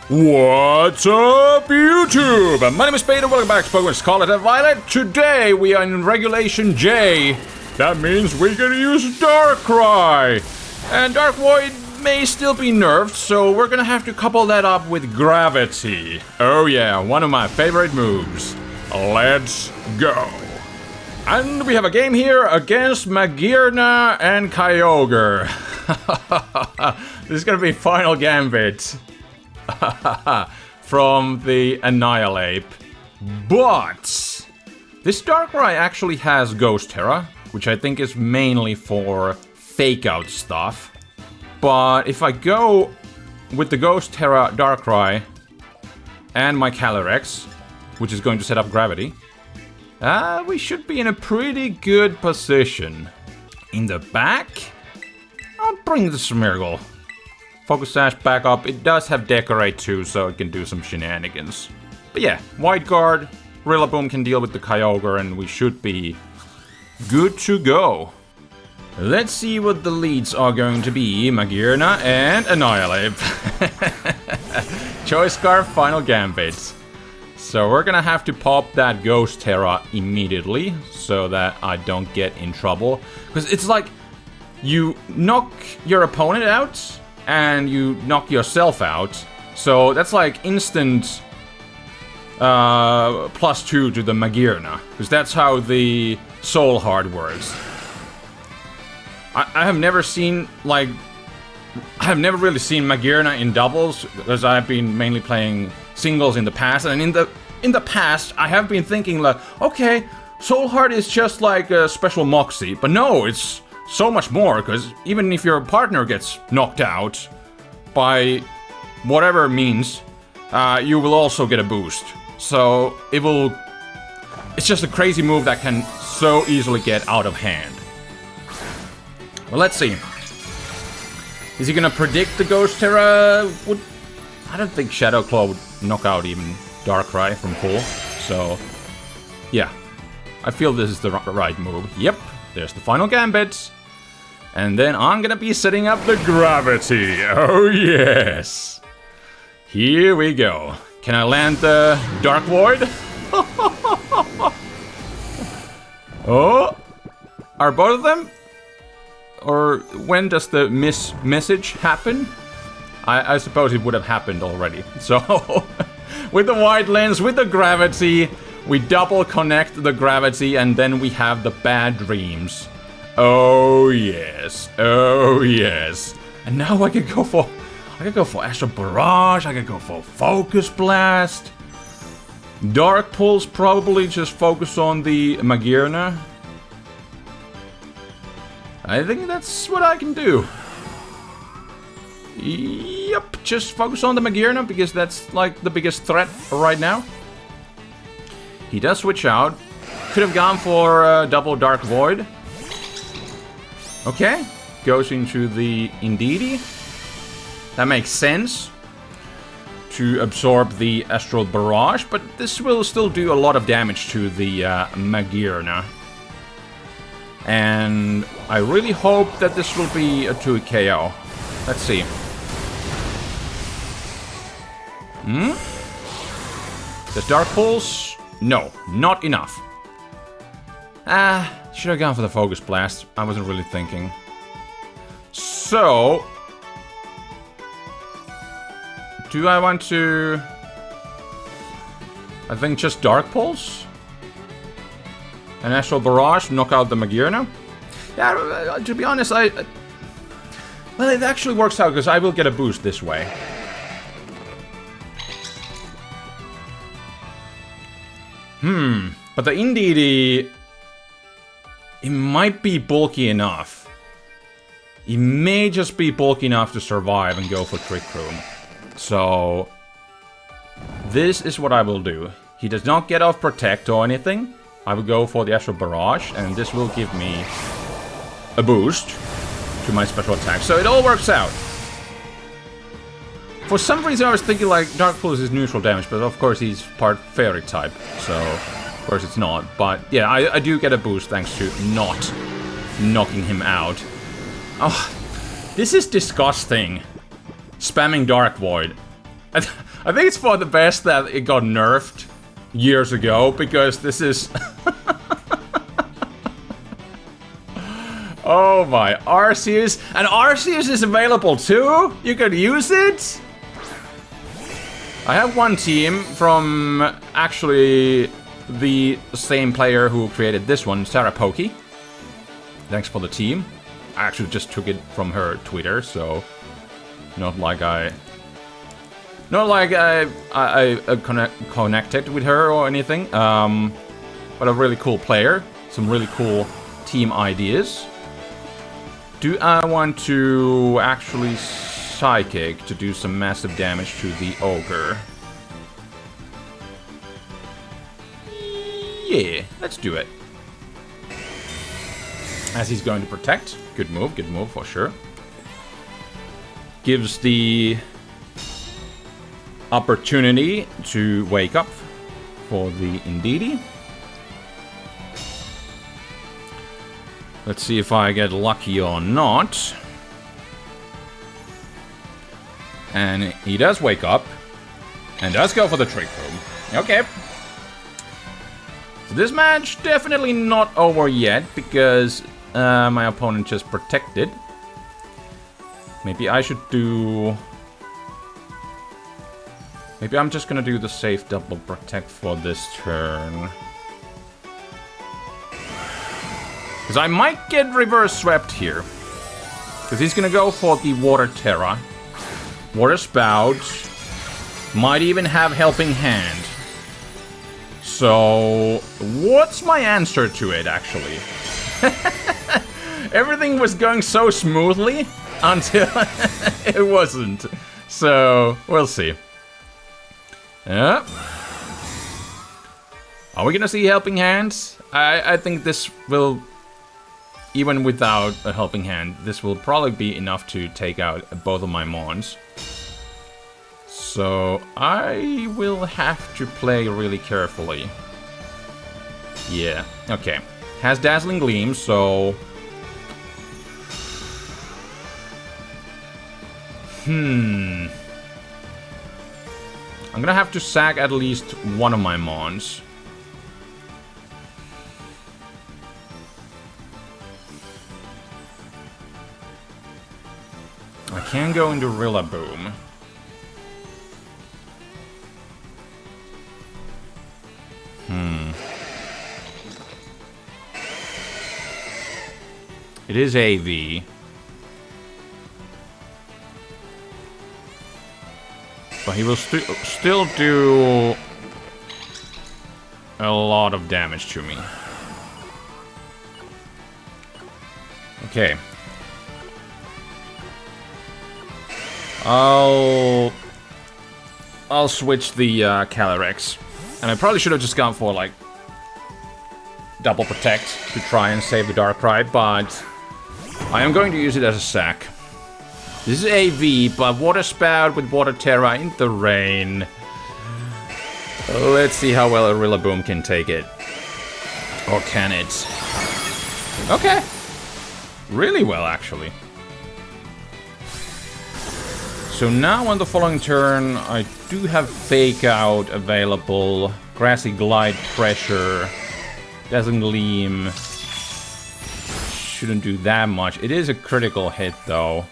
What's up, YouTube? My name is Spade and welcome back to Pokemon Scarlet and Violet. Today we are in Regulation J. That means we can use Darkrai. And Dark Void may still be nerfed, so we're gonna have to couple that up with Gravity. Oh yeah, one of my favorite moves. Let's go. And we have a game here against Magearna and Kyogre. This is gonna be Final Gambit. From the Annihilate. But this Darkrai actually has Ghost Terra, which I think is mainly for fake out stuff. But if I go with the Ghost Terra Darkrai and my Calyrex, which is going to set up Gravity, we should be in a pretty good position. In the back, I'll bring the Smeargle. Focus Sash back up. It does have Decorate too, so it can do some shenanigans. But yeah, White Guard, Rillaboom can deal with the Kyogre, and we should be good to go. Let's see what the leads are going to be. Magearna and Annihilate. Choice Scarf, Final Gambit. So we're gonna have to pop that Ghost Terra immediately, so that I don't get in trouble. Because it's like, you knock your opponent out, and you knock yourself out. So that's like instant +2 to the Magearna. Because that's how the Soul Heart works. I have never seen, like... I have never really seen Magearna in doubles, because I've been mainly playing singles in the past. And in the past, I have been thinking like, okay, Soul Heart is just like a special Moxie. But no, it's so much more, because even if your partner gets knocked out by whatever means, you will also get a boost. So it's just a crazy move that can so easily get out of hand. Well, let's see. Is he gonna predict the Ghost Terra? I don't think Shadow Claw would knock out even Darkrai from full. So, yeah. I feel this is the right move. Yep, there's the Final Gambit. And then I'm gonna be setting up the Gravity. Oh yes! Here we go. Can I land the Dark Void? Oh! Are both of them? Or when does the message happen? I suppose it would have happened already. So, with the White Lens, with the Gravity, we double connect the Gravity and then we have the Bad Dreams. Oh yes, oh yes. And now I can go for Astral Barrage, I can go for Focus Blast. Dark Pulse, probably just focus on the Magearna. I think that's what I can do. Yep, just focus on the Magearna because that's like the biggest threat right now. He does switch out. Could have gone for double Dark Void. Okay, goes into the Indeedee. That makes sense to absorb the Astral Barrage, but this will still do a lot of damage to the Magearna. And I really hope that this will be a 2 KO. Let's see. The Dark Pulse? No, not enough. Should have gone for the Focus Blast. I wasn't really thinking. So, do I want to... I think just Dark Pulse? And Astral Barrage, knock out the Magearna? Yeah, to be honest, well, it actually works out because I will get a boost this way. But the Indeedee... It might be bulky enough. It may just be bulky enough to survive and go for Trick Room. So, this is what I will do. He does not get off Protect or anything. I will go for the Astral Barrage, and this will give me a boost to my special attack. So it all works out. For some reason I was thinking like Dark Pulse is neutral damage, but of course he's part Fairy type, so of course it's not. But yeah, I do get a boost thanks to not knocking him out. Oh, this is disgusting. Spamming Dark Void. I think it's for the best that it got nerfed years ago, because this is... Oh my, Arceus. And Arceus is available too? You can use it? I have one team from actually the same player who created this one, Sarah Pokey. Thanks for the team. I actually just took it from her Twitter, so not like I connected with her or anything. But a really cool player, some really cool team ideas. Do I want to actually Psychic to do some massive damage to the Ogre? Yeah, let's do it. As he's going to protect. Good move for sure. Gives the opportunity to wake up for the Indeedee. Let's see if I get lucky or not. And he does wake up. And does go for the Trick Room. Okay. So this match definitely not over yet, because my opponent just protected. Maybe I should do... Maybe I'm just gonna do the safe double protect for this turn. Because I might get reverse swept here. Because he's gonna go for the Water Terra. Water Spout. Might even have Helping Hand. So, what's my answer to it, actually? Everything was going so smoothly until it wasn't. So, we'll see. Yeah. Are we gonna see Helping Hands? I think this will, even without a Helping Hand, this will probably be enough to take out both of my Mons. So I will have to play really carefully. Yeah, okay. Has Dazzling Gleam, so... I'm gonna have to sack at least one of my Mons. I can go into Rillaboom. It is AV. But he will still do a lot of damage to me. Okay. I'll switch the Calyrex. And I probably should have just gone for, like, double protect to try and save the Darkrai, but I am going to use it as a sack. This is AV, but Water Spout with Water Terra in the rain. Let's see how well a Rillaboom can take it. Or can it? Okay. Really well, actually. So now on the following turn, I do have Fake Out available. Grassy Glide Pressure. Dazzling Gleam. Shouldn't do that much. It is a critical hit, though.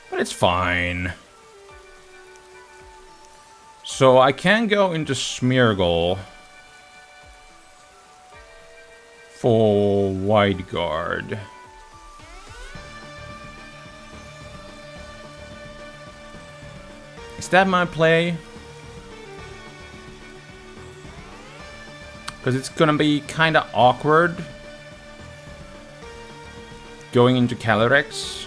But it's fine. So I can go into Smeargle for Wide Guard. Is that my play? Because it's gonna be kinda awkward going into Calyrex.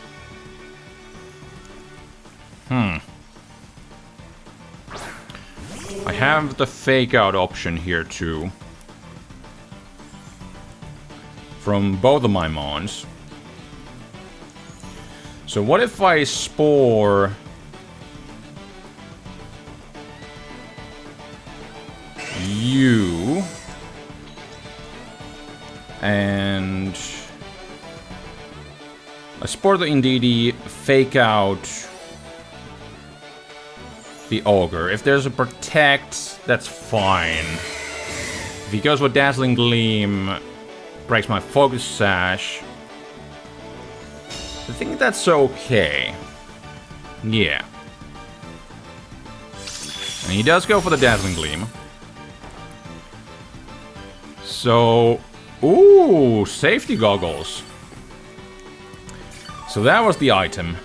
I have the Fake Out option here too. From both of my Mons. So what if I Spore you and I Spore the Indeedee, Fake Out the Ogre. If there's a Protect, that's fine. If he goes with Dazzling Gleam, breaks my Focus Sash, I think that's okay. Yeah. And he does go for the Dazzling Gleam. So... Ooh, safety goggles. So that was the item.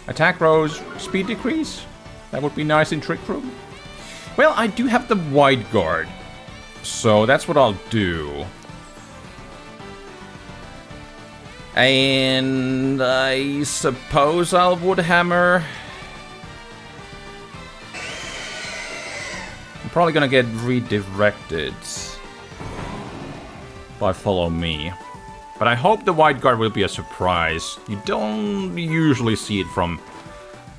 Attack rolls, speed decrease. That would be nice in Trick Room. Well, I do have the Wide Guard. So that's what I'll do. And I suppose I'll Wood Hammer. I'm probably gonna get redirected by Follow Me. But I hope the Wide Guard will be a surprise. You don't usually see it from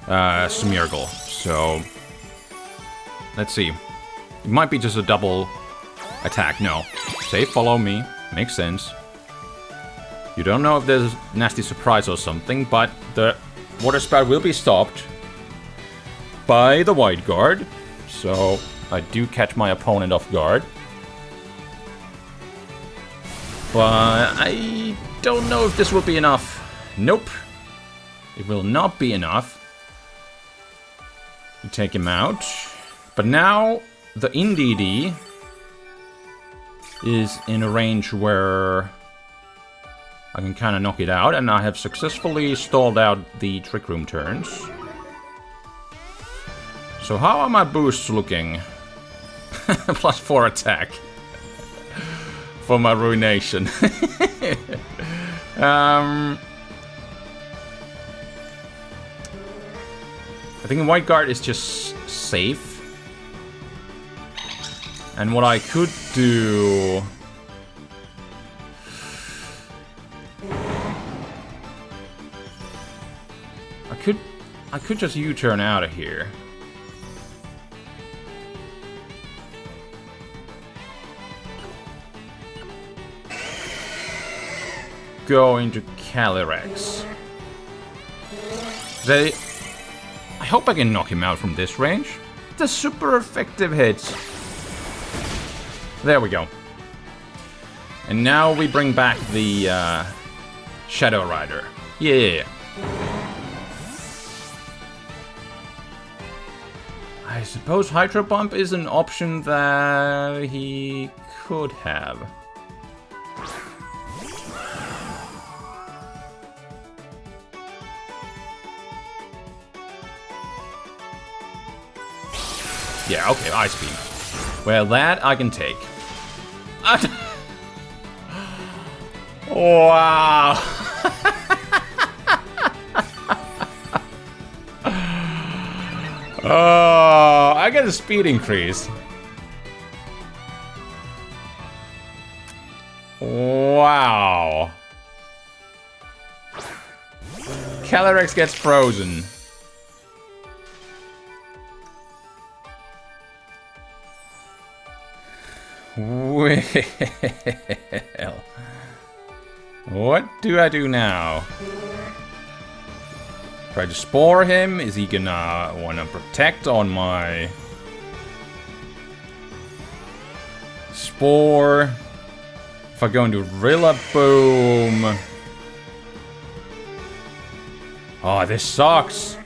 Smeargle. So let's see. It might be just a double attack. No. Say Follow Me. Makes sense. You don't know if there's a nasty surprise or something, but the Water Spout will be stopped by the Wide Guard. So I do catch my opponent off guard. But I don't know if this will be enough. Nope. It will not be enough to take him out. But now the Indeedee is in a range where I can kind of knock it out, and I have successfully stalled out the Trick Room turns. So how are my boosts looking? +4 attack for my Ruination. I think White Guard is just safe. And what I could do... I could just U-turn out of here. Go into Calyrex. I hope I can knock him out from this range. The super effective hits. There we go. And now we bring back the Shadow Rider. Yeah. I suppose Hydro Pump is an option that he could have. Yeah, okay, Ice Beam. Well, that I can take. Wow. Oh, I get a speed increase. Wow. Calyrex gets frozen. Well, what do I do now? Try to Spore him? Is he gonna wanna Protect on my Spore? If I go into Rillaboom. Oh, this sucks.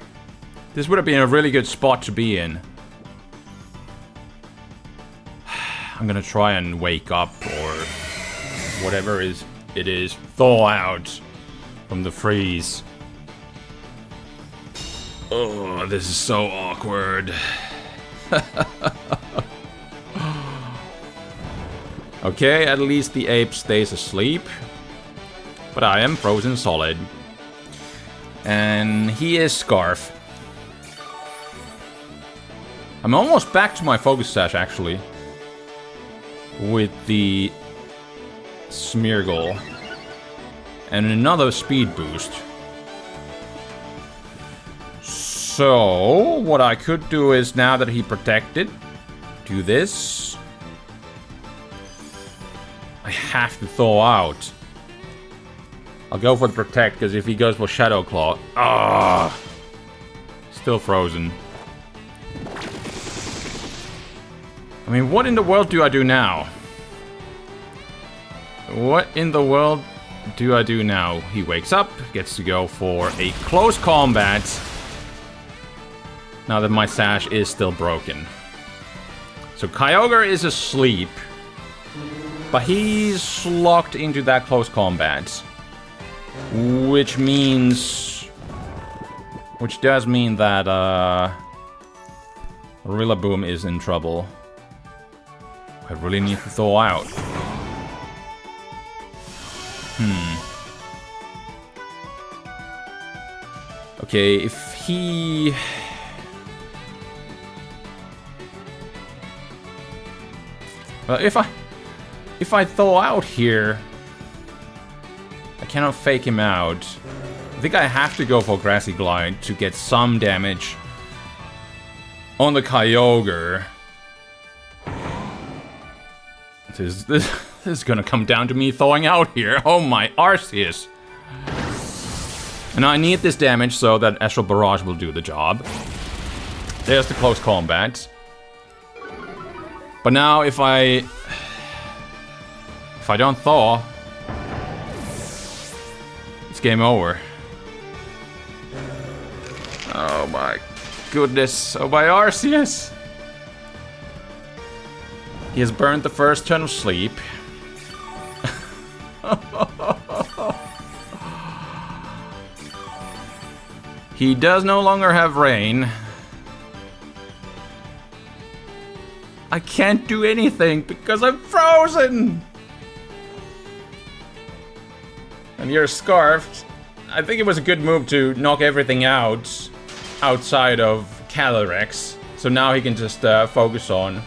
This would have been a really good spot to be in. I'm gonna try and wake up or whatever it is. Thaw out from the freeze. Oh, this is so awkward. Okay, at least the ape stays asleep. But I am frozen solid. And he is Scarf. I'm almost back to my Focus Sash, actually. With the Smeargle. And another speed boost. So, what I could do is, now that he protected, do this. I have to thaw out. I'll go for the Protect, because if he goes for Shadow Claw... Ah! Still frozen. I mean, what in the world do I do now? What in the world do I do now? He wakes up, gets to go for a close combat. Now that my sash is still broken. So Kyogre is asleep. But he's locked into that close combat. Which means... Which does mean that, Rillaboom is in trouble. I really need to thaw out. Okay, if he... Well, if I thaw out here, I cannot fake him out. I think I have to go for Grassy Glide to get some damage on the Kyogre. This is gonna come down to me thawing out here. Oh my Arceus. And I need this damage so that Astral Barrage will do the job. There's the close combat. But now if I don't thaw, it's game over. Oh my goodness. Oh my Arceus. He has burned the first turn of sleep. He does no longer have rain. I can't do anything because I'm frozen! And you're scarfed. I think it was a good move to knock everything out outside of Calyrex. So now he can just focus on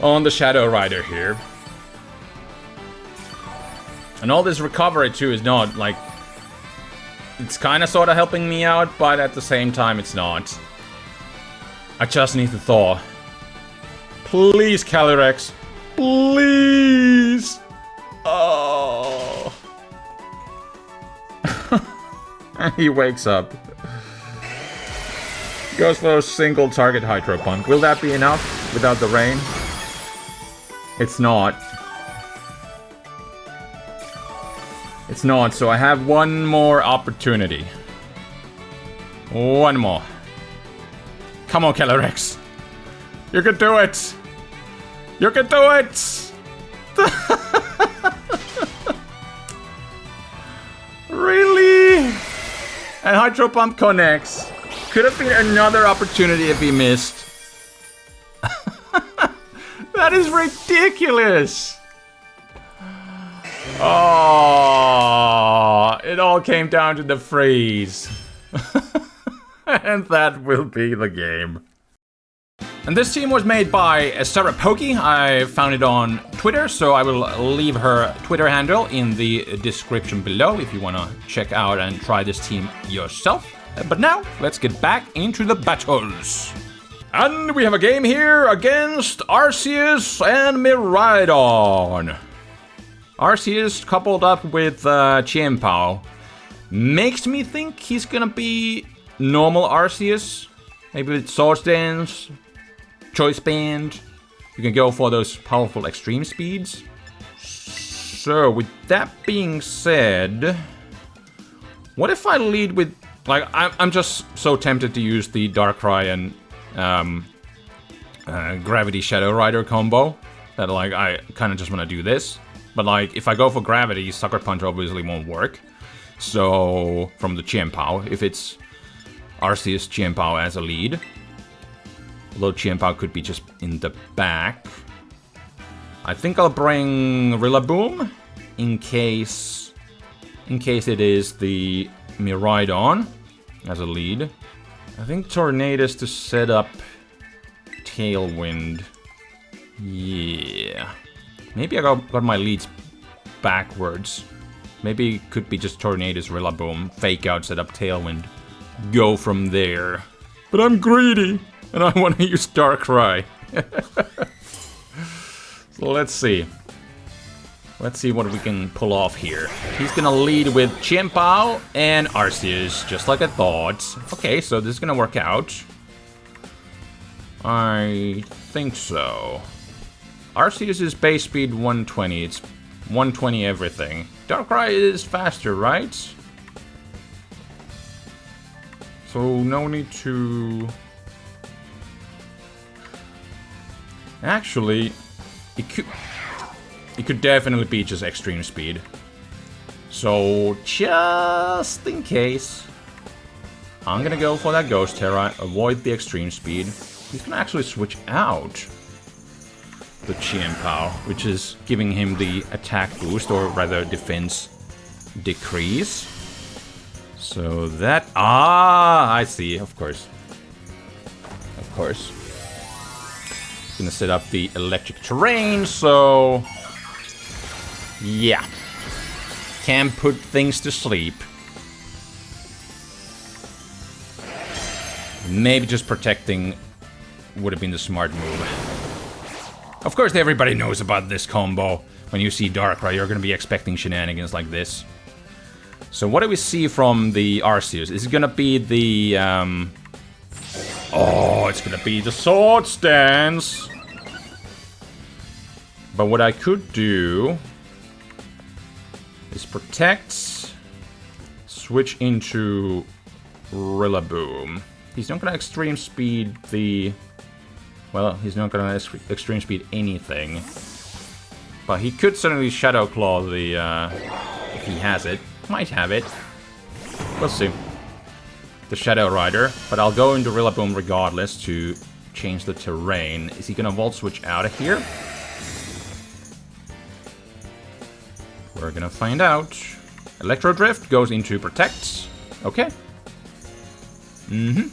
the Shadow Rider here. And all this recovery too is not like... It's kind of sort of helping me out, but at the same time it's not. I just need to thaw. Please, Calyrex. Please! Oh. He wakes up. Goes for a single target Hydro Pump. Will that be enough without the rain? It's not. It's not, so I have one more opportunity. One more. Come on, Calyrex. You can do it! You can do it! Really? And Hydro Pump connects. Could have been another opportunity if he missed. That is ridiculous! Oh, it all came down to the freeze. And that will be the game. And this team was made by Sarah Pokey. I found it on Twitter, so I will leave her Twitter handle in the description below if you want to check out and try this team yourself. But now, let's get back into the battles. And we have a game here against Arceus and Miraidon. Arceus coupled up with Chien-Pao makes me think he's gonna be normal Arceus. Maybe with Swords Dance, Choice Band. You can go for those powerful extreme speeds. So, with that being said, what if I lead with... Like, I'm just so tempted to use the Darkrai and Gravity Shadow Rider combo that, like, I kind of just want to do this. But, like, if I go for Gravity, Sucker Punch obviously won't work. So, from the Chien-Pao, if it's Arceus Chien-Pao as a lead. Although Chien-Pao could be just in the back. I think I'll bring Rillaboom in case it is the Miraidon as a lead. I think Tornadus to set up Tailwind. Yeah. Maybe I got my leads backwards. Maybe it could be just Tornadus, Rillaboom, fake out, set up Tailwind. Go from there. But I'm greedy, and I want to use Darkrai. So let's see. Let's see what we can pull off here. He's gonna lead with Chien-Pao and Arceus, just like I thought. Okay, so this is gonna work out. I think so. Arceus is base speed 120. It's 120 everything. Darkrai is faster, right? So no need to... Actually, it could definitely be just extreme speed. So just in case, I'm gonna go for that Ghost Terra, avoid the extreme speed. He's gonna actually switch out the Chien-Pao, which is giving him the attack boost, or rather defense decrease. So that... I see, of course. Of course. Gonna set up the electric terrain, so... yeah. Can put things to sleep. Maybe just protecting would have been the smart move. Of course, everybody knows about this combo. When you see Darkrai, you're gonna be expecting shenanigans like this. So what do we see from the Arceus? Is it gonna be the... oh, it's gonna be the Sword Stance! But what I could do is protect, switch into Rillaboom. He's not gonna extreme speed the... well, he's not gonna extreme speed anything. But he could certainly Shadow Claw the... if he has it. Might have it. We'll see. The Shadow Rider. But I'll go into Rillaboom regardless to change the terrain. Is he gonna Volt Switch out of here? We're gonna find out. Electro Drift goes into Protect. Okay. Can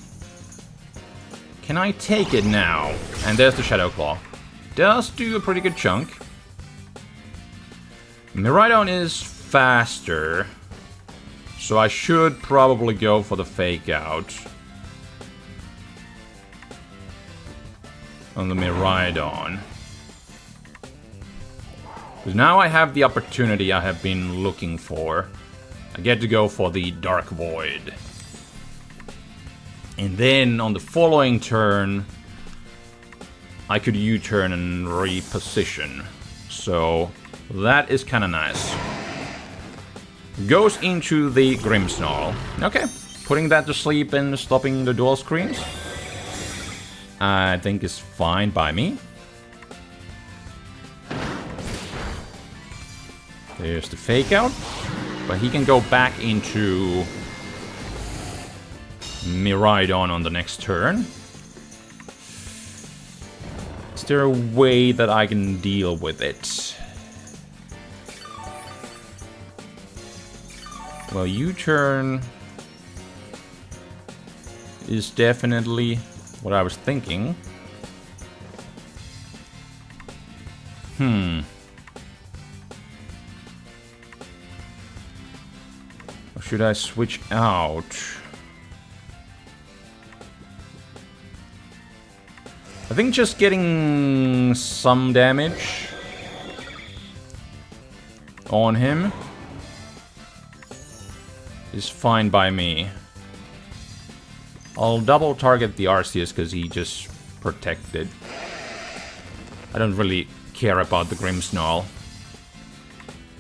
I take it now? And there's the Shadow Claw. Does do a pretty good chunk. Miraidon is faster. So I should probably go for the Fake Out on the Miraidon. Because now I have the opportunity I have been looking for. I get to go for the Dark Void. And then on the following turn, I could U-turn and reposition. So that is kind of nice. Goes into the Grimmsnarl. Okay, putting that to sleep and stopping the dual screens, I think is fine by me. There's the Fake Out, but he can go back into Miraidon on the next turn. Is there a way that I can deal with it? Well, U-turn is definitely what I was thinking. Or should I switch out? I think just getting some damage on him is fine by me. I'll double target the Arceus because he just protected. I don't really care about the Grimmsnarl,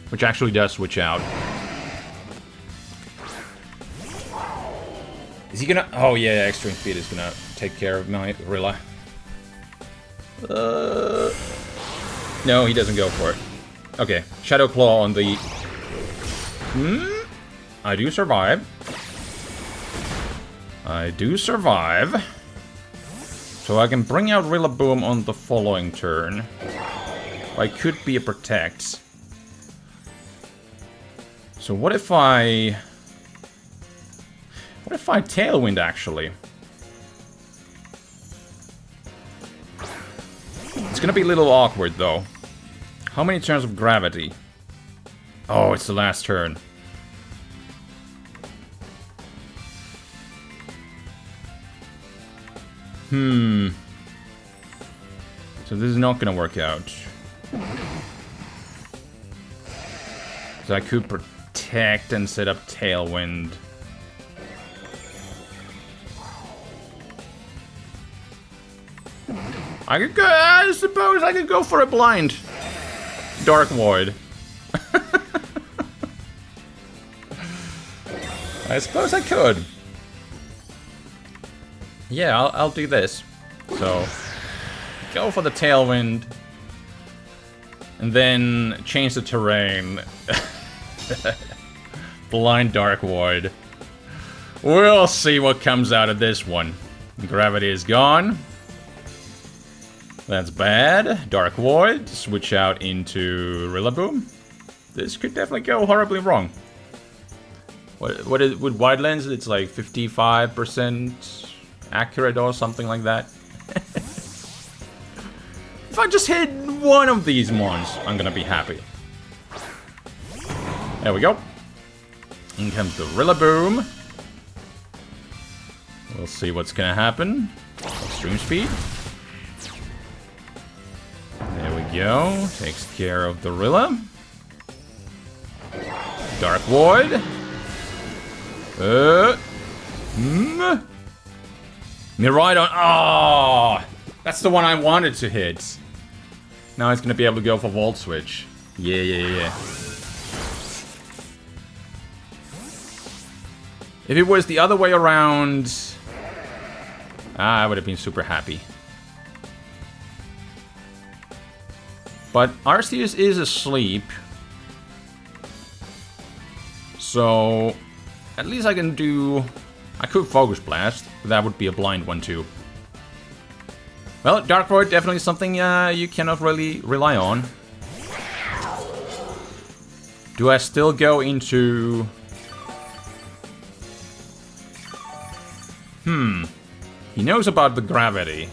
which actually does switch out. Is he gonna... oh yeah, Extreme Speed is gonna take care of my Rilla. No, he doesn't go for it. Okay, Shadow Claw on the... I do survive. I do survive. So I can bring out Rillaboom on the following turn. I could be a Protect. So what if I... what if I Tailwind, actually? It's gonna be a little awkward, though. How many turns of Gravity? Oh, it's the last turn. So this is not gonna work out. So I could protect and set up Tailwind. I could go, I suppose I could go for a blind Dark Void. I suppose I could. Yeah, I'll do this. So, go for the Tailwind. And then change the terrain. Blind Dark Void. We'll see what comes out of this one. Gravity is gone. That's bad. Dark Void. Switch out into Rillaboom. This could definitely go horribly wrong. What is with wide lens? It's like 55% accurate or something like that. If I just hit one of these ones, I'm gonna be happy. There we go. In comes the Rillaboom. We'll see what's gonna happen. Extreme Speed. There we go. Takes care of the Rilla. Dark Void. Miraidon. Oh, that's the one I wanted to hit. Now it's gonna be able to go for Volt Switch. Yeah. If it was the other way around, I would have been super happy. But Arceus is asleep. So, at least I can do... I could Focus Blast, but that would be a blind one too. Well, Dark Void definitely something you cannot really rely on. Do I still go into... He knows about the gravity.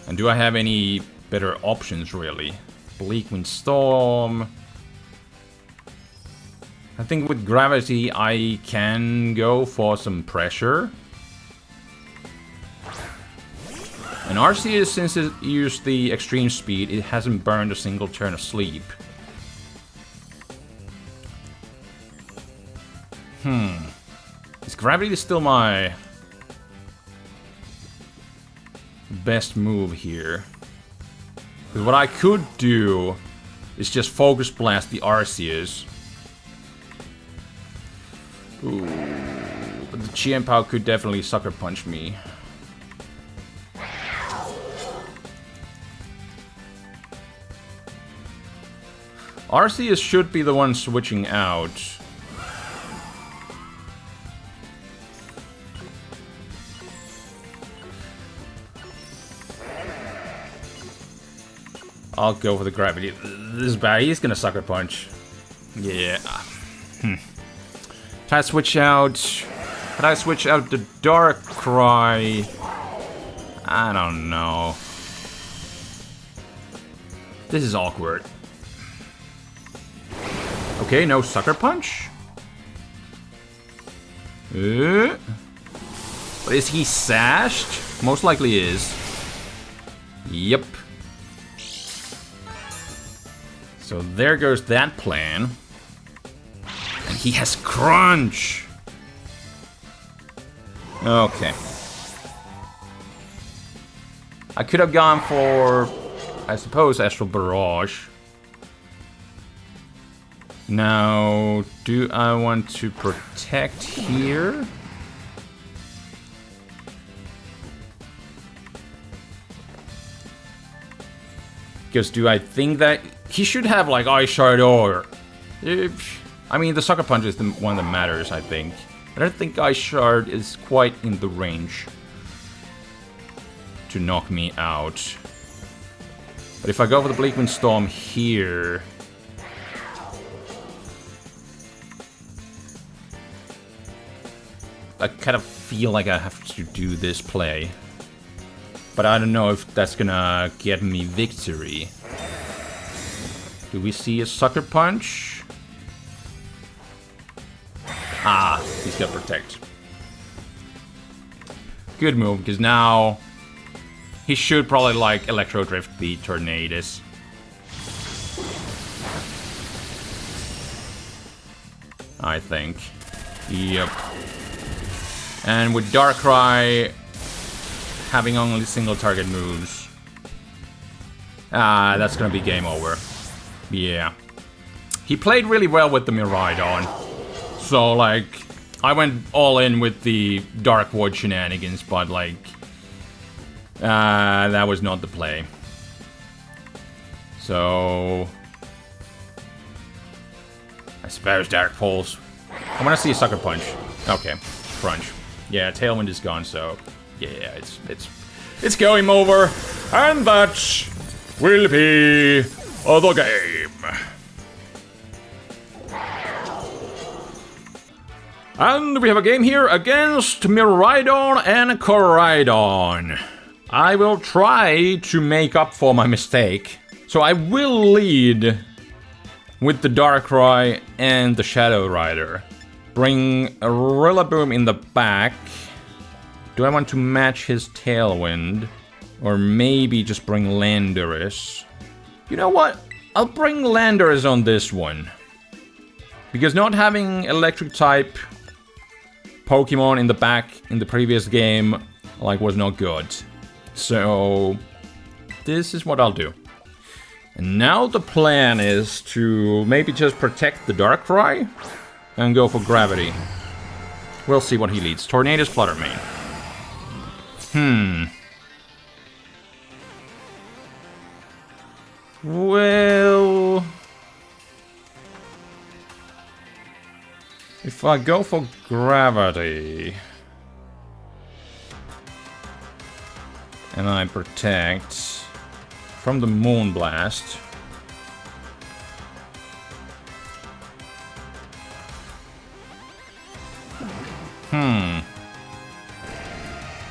And do I have any better options, really? Bleakwind Storm... I think with gravity I can go for some pressure. And Arceus, since it used the extreme speed, it hasn't burned a single turn of sleep. Is gravity still my best move here? Because what I could do is just Focus Blast the Arceus. Ooh, but the Chien-Pao could definitely Sucker Punch me. Arceus should be the one switching out. I'll go for the gravity. This is bad. He's gonna Sucker Punch. Yeah. Can I switch out... Can I switch out the Darkrai? I don't know. This is awkward. Okay, no Sucker Punch. But is he sashed? Most likely is. Yep. So there goes that plan. And he has Crunch! Okay. I could have gone for, I suppose, Astral Barrage. Now, do I want to protect here? Because do I think that he should have like Ice Shard or... I mean, the Sucker Punch is the one that matters, I think. I don't think Ice Shard is quite in the range to knock me out. But if I go for the Bleakwind Storm here... I kind of feel like I have to do this play. But I don't know if that's gonna get me victory. Do we see a Sucker Punch? Ah, he's got Protect. Good move, because now he should probably like Electro Drift the Tornadus. I think. Yep. And with Darkrai having only single target moves, that's gonna be game over. Yeah. He played really well with the Miraidon. So, like, I went all in with the Dark Void shenanigans, but, like, that was not the play. So, I suppose Dark Pulse. I want to see a Sucker Punch. Okay, Crunch. Yeah, Tailwind is gone, so yeah, it's game over, and that will be the game. And we have a game here against Miraidon and Koraidon. I will try to make up for my mistake. So I will lead with the Darkrai and the Shadow Rider. Bring a Rillaboom in the back. Do I want to match his Tailwind? Or maybe just bring Landorus? You know what? I'll bring Landorus on this one. Because not having Electric type Pokemon in the back in the previous game, like, was not good. So, this is what I'll do. And now the plan is to maybe just protect the Darkrai and go for Gravity. We'll see what he leads. Tornadus, Flutter Mane. Well, if I go for Gravity and I protect from the Moonblast,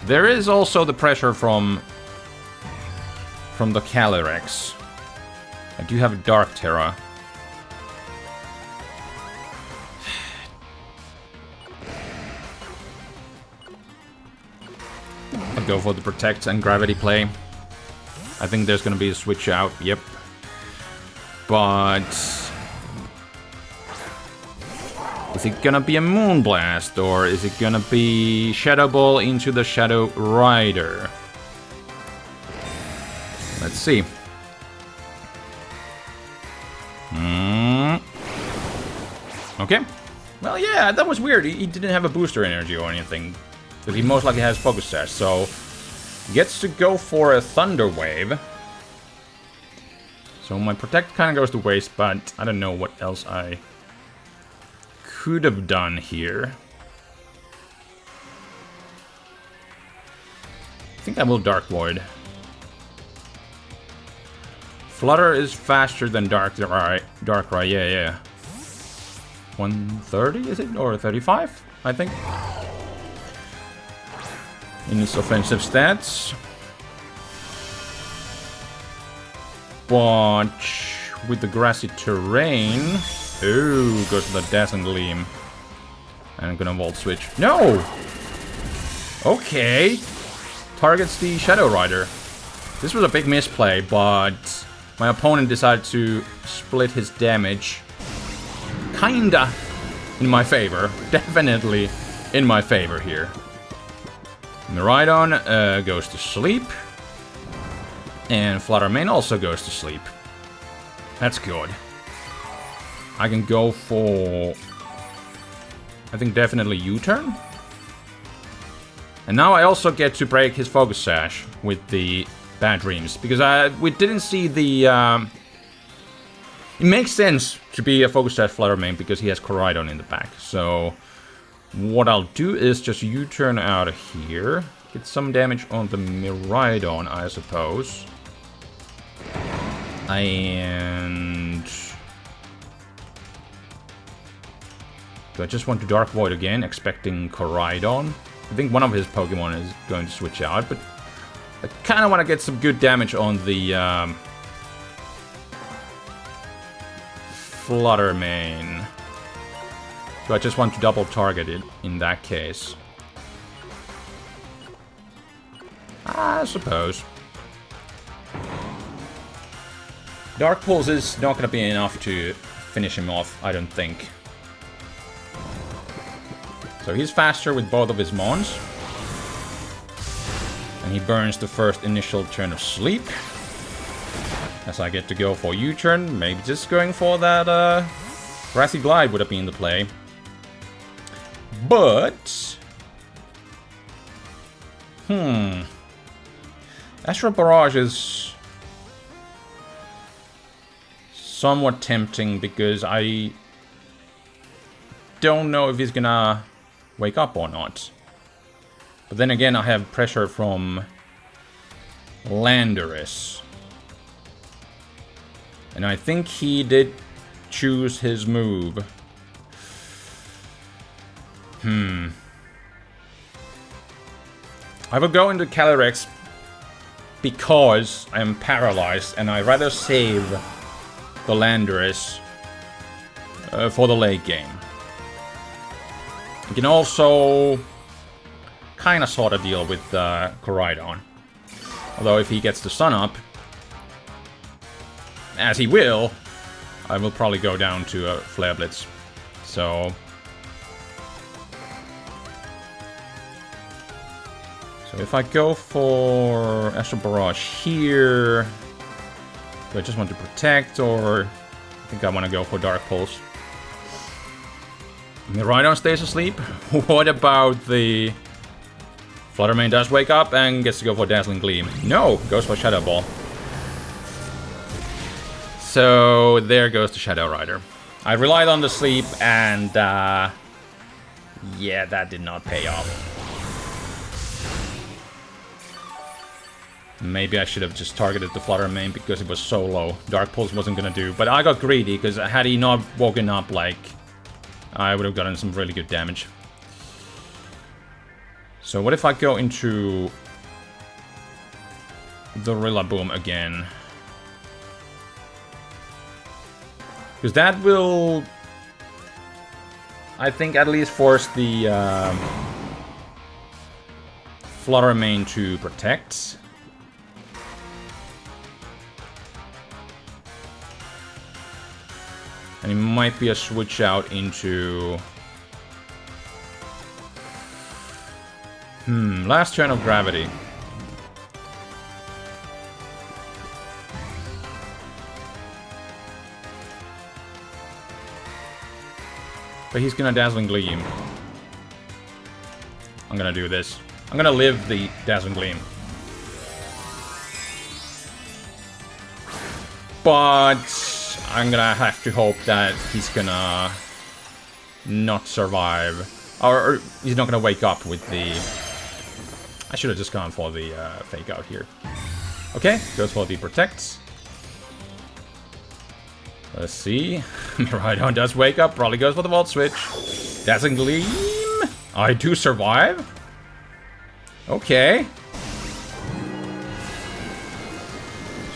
there is also the pressure from the Calyrex. I do have a Dark Terra. I'll go for the Protect and Gravity play. I think there's gonna be a switch out, yep. But is it gonna be a Moonblast, or is it gonna be Shadow Ball into the Shadow Rider? Let's see. Okay. Well, yeah, that was weird. He didn't have a booster energy or anything. But he most likely has Focus Sash, so gets to go for a Thunder Wave. So my Protect kind of goes to waste, but I don't know what else I could have done here. I think I will Dark Void. Flutter is faster than Darkrai, yeah. 130, is it? Or 35, I think. In its offensive stats. But with the grassy terrain... Ooh, goes to the Dazzling Gleam. And I'm gonna Volt Switch. No! Okay. Targets the Shadow Rider. This was a big misplay, but my opponent decided to split his damage. Kinda in my favor. Definitely in my favor here. Miraidon goes to sleep. And Flutter Mane also goes to sleep. That's good. I can go for... I think definitely U-turn. And now I also get to break his Focus Sash with the Bad Dreams. Because we didn't see the... It makes sense to be a Focus Sash Flutter Mane because he has Koraidon in the back. So what I'll do is just U-turn out of here. Get some damage on the Miraidon, I suppose. And... do I just want to Dark Void again, expecting Koraidon? I think one of his Pokemon is going to switch out, but I kind of want to get some good damage on the Flutter Mane. Do I just want to double target it in that case? I suppose. Dark Pulse is not going to be enough to finish him off, I don't think. So he's faster with both of his mons. And he burns the first initial turn of sleep. As I get to go for U-turn. Maybe just going for that Grassy Glide would have been the play. But... Astral Barrage is somewhat tempting because I don't know if he's gonna wake up or not. But then again, I have pressure from Landorus. And I think he did choose his move. I will go into Calyrex because I am paralyzed and I'd rather save the Landorus for the late game. You can also kind of sort of deal with Koraidon. Although if he gets the sun up, as he will, I will probably go down to Flare Blitz. So if I go for Astral Barrage here, do I just want to protect, or I think I want to go for Dark Pulse? Miraidon stays asleep. What about the Fluttermane does wake up and gets to go for Dazzling Gleam? No, goes for Shadow Ball. So there goes the Shadow Rider. I relied on the sleep and yeah, that did not pay off. Maybe I should have just targeted the Fluttermane because it was so low. Dark Pulse wasn't gonna do, but I got greedy because had he not woken up, like, I would have gotten some really good damage. So what if I go into the Rillaboom again? Because that will, I think, at least force the Fluttermane to protect. And it might be a switch out into... last turn of Gravity. But he's gonna Dazzling Gleam. I'm gonna do this. I'm gonna live the Dazzling Gleam. But I'm gonna have to hope that he's gonna not survive. Or he's not gonna wake up with the... I should have just gone for the fake out here. Okay, goes for the Protect. Let's see. Miraidon does wake up, probably goes for the Volt Switch. Dazzling Gleam. I do survive. Okay.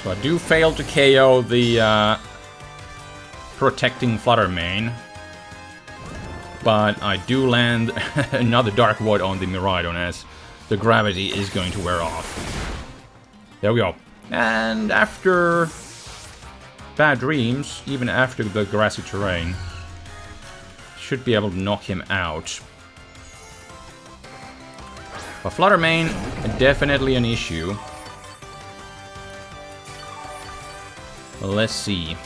So I do fail to KO the protecting Fluttermane. But I do land another Dark Void on the Miraidon as the gravity is going to wear off. There we go. And after Bad Dreams, even after the grassy terrain, should be able to knock him out. But Fluttermane, definitely an issue. Let's see.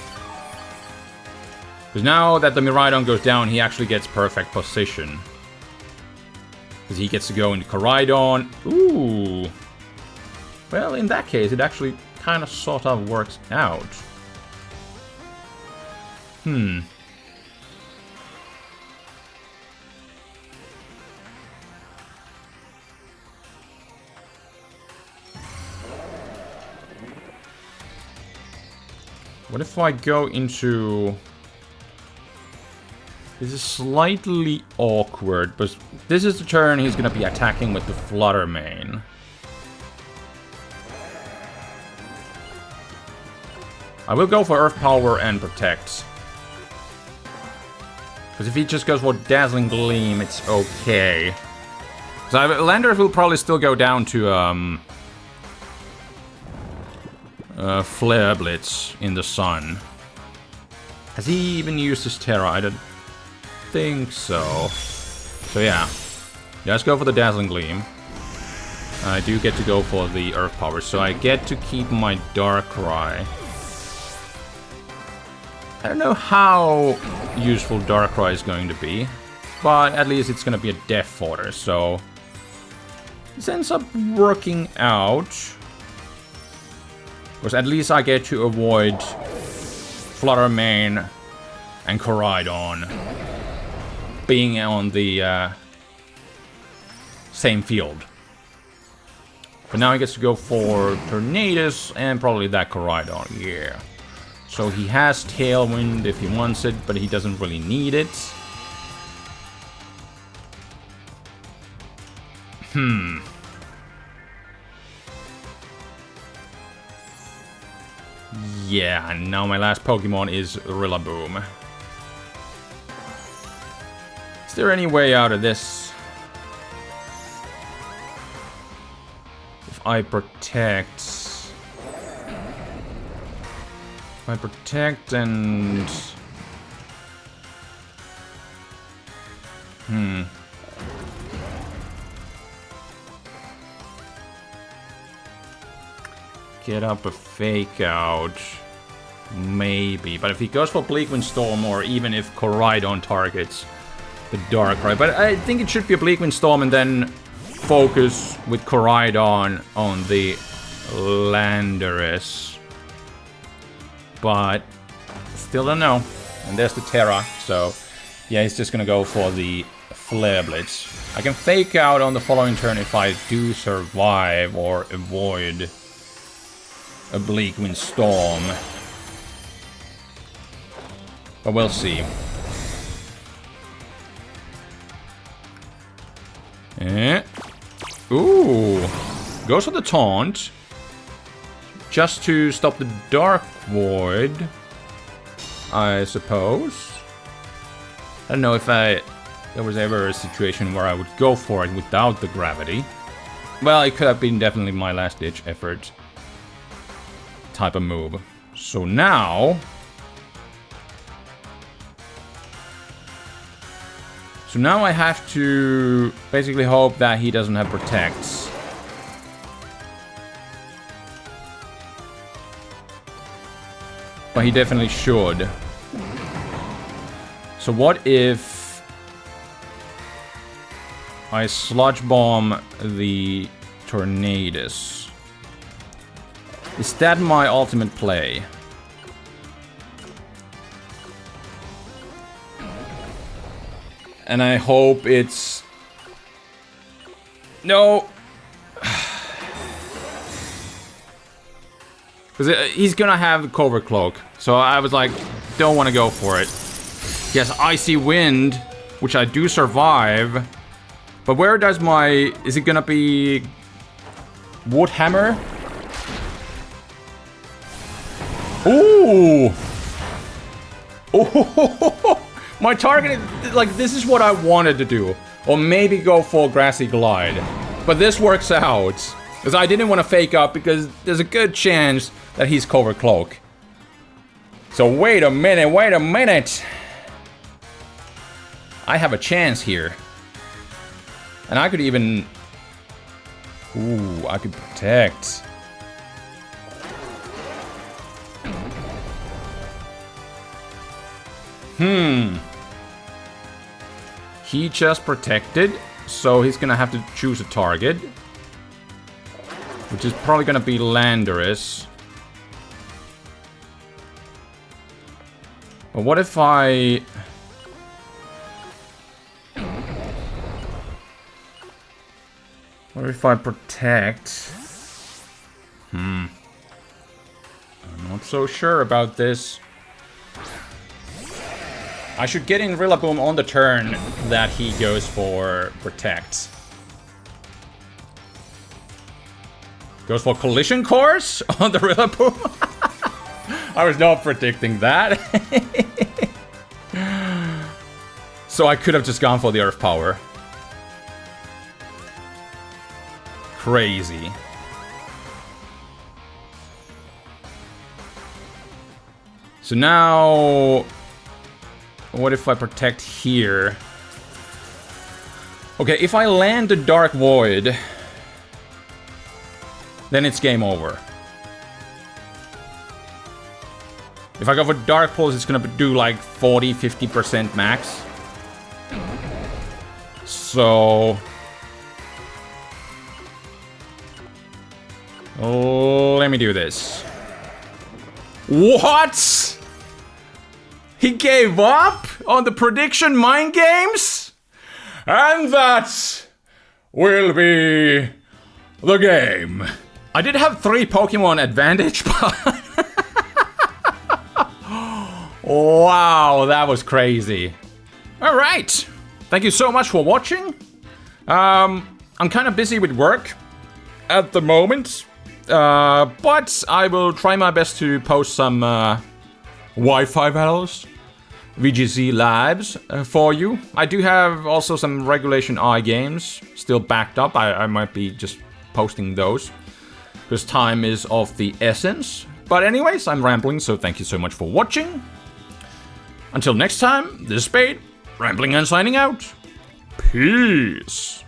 Because now that the Miraidon goes down, he actually gets perfect position. Because he gets to go into Koraidon. Ooh. Well, in that case, it actually kind of sort of works out. What if I go into... This is slightly awkward, but this is the turn he's going to be attacking with the Fluttermane. I will go for Earth Power and Protect. Because if he just goes for Dazzling Gleam, it's okay. So Landorus will probably still go down to Flare Blitz in the sun. Has he even used his Terra? I don't think so. So yeah, let's go for the Dazzling Gleam. I do get to go for the Earth Power, so I get to keep my Darkrai. I don't know how useful Darkrai is going to be, but at least it's going to be a death fodder, so this ends up working out. Because at least I get to avoid Flutter Mane and Koraidon being on the same field. But now he gets to go for Tornadus and probably that Koraidon, yeah. So he has Tailwind if he wants it, but he doesn't really need it. Yeah, and now my last Pokemon is Rillaboom. Is there any way out of this? If I protect... If I protect and... Get up a Fake Out. Maybe. But if he goes for Bleakwind Storm, or even if Koraidon targets the Darkrai. But I think it should be a Bleakwind Storm and then focus with Koraidon on the Landorus. But still don't know. And there's the Terra. So yeah, he's just gonna go for the Flare Blitz. I can Fake Out on the following turn if I do survive or avoid a Bleakwind Storm. But we'll see. Ooh. Goes for the Taunt. Just to stop the Dark Void, I suppose. I don't know if there was ever a situation where I would go for it without the Gravity. Well, it could have been definitely my last-ditch effort type of move. So now... I have to basically hope that he doesn't have Protects. But he definitely should. So what if I Sludge Bomb the Tornadus? Is that my ultimate play? And I hope it's... No! Because he's gonna have Covert Cloak. So I was like, don't want to go for it. He has Icy Wind, which I do survive. But where does my... Is it gonna be... Wood Hammer? Ooh! Oh! My target, like, this is what I wanted to do. Or maybe go for Grassy Glide. But this works out. Because I didn't want to Fake Out because there's a good chance that he's Covert Cloak. So wait a minute. I have a chance here. And I could even... Ooh, I could Protect. He just protected, so he's gonna have to choose a target. Which is probably gonna be Landorus. But what if I... What if I protect? I'm not so sure about this. I should get in Rillaboom on the turn that he goes for Protect. Goes for Collision Course on the Rillaboom? I was not predicting that. So I could have just gone for the Earth Power. Crazy. So now... What if I protect here? Okay, if I land the Dark Void, then it's game over. If I go for Dark Pulse, it's gonna do like 40-50% max. So... let me do this. What? He gave up on the prediction mind games? And that will be the game. I did have 3 Pokemon advantage, but... wow, that was crazy. Alright. Thank you so much for watching. I'm kind of busy with work at the moment. But I will try my best to post some Wi-Fi battles, VGC Labs for you. I do have also some Regulation I games still backed up. I might be just posting those because time is of the essence. But anyways, I'm rambling, so thank you so much for watching. Until next time, this is Spade, rambling and signing out. Peace.